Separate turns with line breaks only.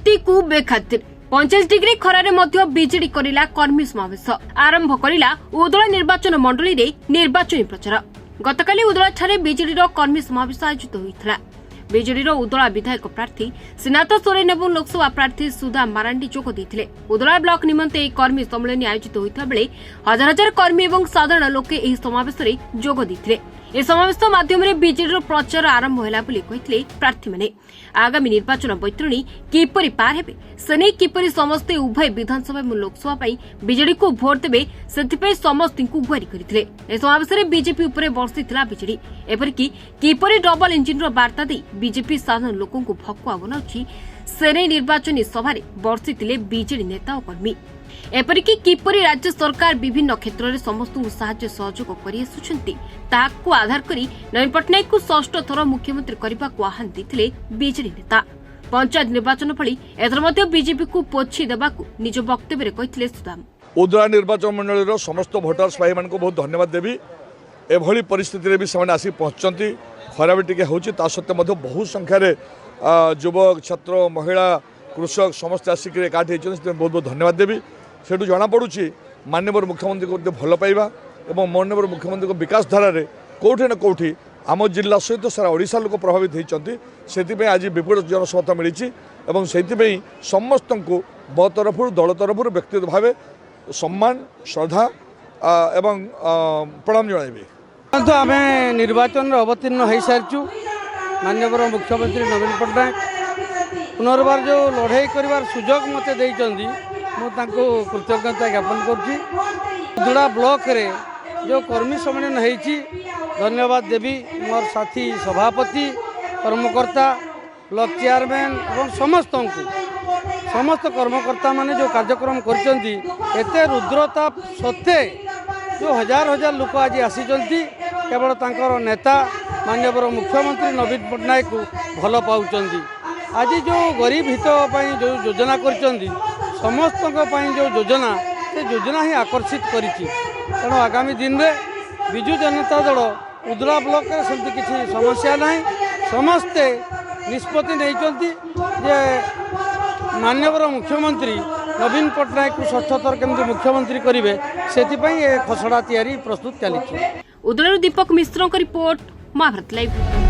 स्थिति को बेखातिर 45 डिग्री खरारे मध्य बीजेडी करिला कर्मी समावेश आरंभ करिला उदला निर्वाचन मंडली रे निर्वाचनी प्रचार। गतकाली उदला ठारे बीजेडी रो कर्मी समावेश आयोजित होइथला। बीजेडी रो उदला विधायक प्रार्थी श्रीनाथ सोरेन एवं लोकसभा प्रार्थी सुधा मारांडी जोग देथिले। उदला ब्लॉक निमंते एक कर्मी सम्मेलन आयोजित होइथा बेले हजार हजार कर्मी एवं साधारण लोके एही समावेश रे जोग देथिले। ए समावेश माध्यम बीजेडी प्रचार आरंभ होला बोली कहिथिले प्रार्थी माने। आगामी निर्वाचन बैतरणी किपरि पार हेबे सेने किपरि समस्ते उभय विधानसभा और लोकसभा पई बीजेडी को भोट देबे सेथिपई समस्त को गुहारी करथिले। ए समावेश रे बीजेपी उपरे बरसिथिला बीजेडी एपरिकी किपरि डबल इंजिन रो वार्ता दे बीजेपी साधारण लोकन को भकुआ बनाउछि सेने निर्वाचनी सभा रे बरसिथिले बीजेडी नेता और कर्मी। एपरिकी किपरि राज्य सरकार विभिन्न क्षेत्र में समस्त साहाय्य सहयोग कर आधार करी नवीन पट्टनायक को षष्ठ थर मुख्यमंत्री करने को आह्वान देते बीजेडी नेता। पंचायत निर्वाचन फली एथर बीजेपी को पोछि देबाकू निज वक्तव्य कहते सुदाम।
उदला निर्वाचन मंडल समस्त भोटर्स भाई को बहुत धन्यवाद देवी। एभली परिस्थिति भी से आसी पहुंचती खरा भी टे हो सत्वे बहु संख्यार युवक छात्र महिला कृषक समस्त आसिक एकाठी होती बहुत बहुत धन्यवाद देवी। सेठू जनापड़ी माननीय मुख्यमंत्री को भल पाइबा और माननीय मुख्यमंत्री को विकास धारा कौटी ना कौटी आम जिला सहित सारा ओडिशा लोक प्रभावित होती आज विपुल जनसमर्थन मिली से समस्त को ब तरफ दल तरफ व्यक्तिगत भाव सम्मान श्रद्धा एवं प्रणाम जनाइबी।
आम निर्वाचन अवतीर्ण हो सारी माननीय मुख्यमंत्री नवीन पट्टनायक पुनर्बार जो लड़ाई कर सुजोग मत देती मुझे कृतज्ञता ज्ञापन करुड़ा ब्लॉक रे जो कर्मी सम्मेलन होती धन्यवाद देवी मोर साथी सभापति कर्मकर्ता ब्लॉक चेयरमैन और समस्त कर्मकर्ता माने जो कार्यक्रम करते रुद्रता सत्वे जो हजार हजार लोक आज आसी केवल तांकर नेता माननीय मुख्यमंत्री नवीन पट्टनायक को भल पाँच आज जो गरीब हित जो योजना कर समस्त जो योजना से योजना ही आकर्षित करिछि। तेणु आगामी दिन में विजु जनता दल उदला ब्लॉक रे सेमती किसी समस्या नहीं समस्ते निष्पत्ति नहीं जे माननीय मुख्यमंत्री नवीन पट्टनायक को षष्ठ थर केमती मुख्यमंत्री करेंगे से खसड़ा तैयारी प्रस्तुत चली।
उदला दीपक मिश्र रिपोर्ट महाभारत लाइव।